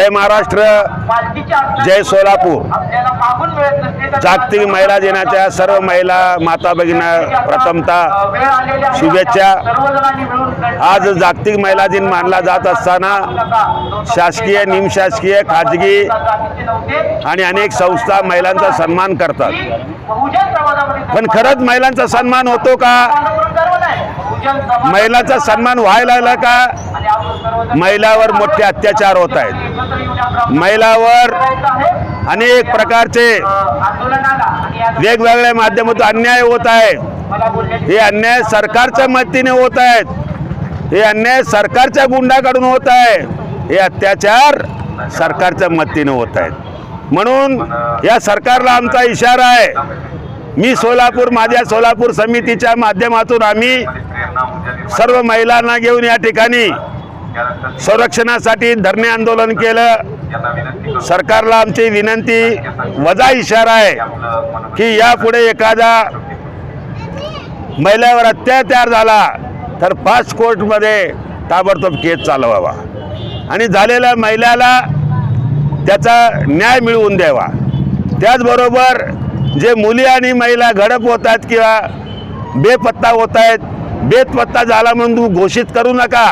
जय महाराष्ट्र, जय सोलापूर। जागतिक महिला दिनाच्या सर्व महिला माता भगिनींना प्रथमतः शुभेच्छा। आज जागतिक महिला दिन मानला जात असताना शासकीय, निमशासकीय, खाजगी आणि अनेक संस्था महिलांचा सन्मान करतात, पण खरंच महिलांचा सन्मान होतो का? महिलांचा सन्मान व्हायला लागला का? महिलावर मोठे अत्याचार होत आहेत। महिलावर अनेक प्रकारचे वेगवेगळ्या माध्यमातून अन्याय होत आहे। हे अन्याय सरकारच्या मदतीने होत आहेत, हे अन्याय सरकारच्या गुंडाकडून होत आहे, हे अत्याचार सरकारच्या मदतीने होत आहेत। म्हणून या सरकारला आमचा इशारा आहे। मी सोलापूर, माझ्या सोलापूर समितीच्या माध्यमातून आम्ही सर्व महिलांना घेऊन या ठिकाणी संरक्षणासाठी धरणे आंदोलन केलं। सरकारला आमची विनंती वजा इशारा आहे की यापुढे एखादा महिलेवर अत्याचार झाला तर फास्ट कोर्टमध्ये ताबडतोब केस चालवावा आणि झालेल्या महिलेला त्याचा न्याय मिळवून द्यावा। त्याचबरोबर जे मुली आणि महिला गडप होत आहेत किंवा बेपत्ता होत आहेत, बेपत्ता झाला म्हणून घोषित करू नका।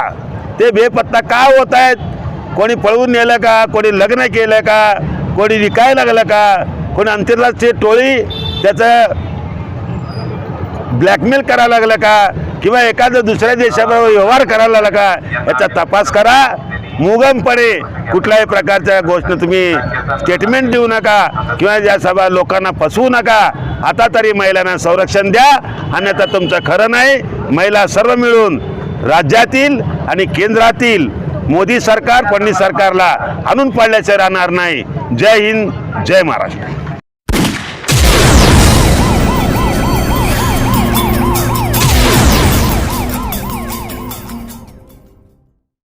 ते बेपत्ता का होत आहेत? कोणी पळवून नेलं का? कोणी लग्न केलं का? कोणी विकायला लागलं का? कोणी आंतरराष्ट्रीय टोळी त्याचं ब्लॅकमेल करायला लागलं का? किंवा एखादं दुसऱ्या देशाबरोबर व्यवहार करायला लागला का? याचा तपास करा। मुगमपणे कुठल्याही प्रकारच्या गोष्टी तुम्ही स्टेटमेंट देऊ नका किंवा या सभा लोकांना फसवू नका। आता तरी महिलांना संरक्षण द्या, अन्यथा तुमचं खरं नाही। महिला सर्व मिळून राज्यातील आणि केंद्रातील मोदी सरकार, फडणवीस सरकारला आणून पाडल्याचे राहणार नाही। जय हिंद, जय महाराष्ट्र।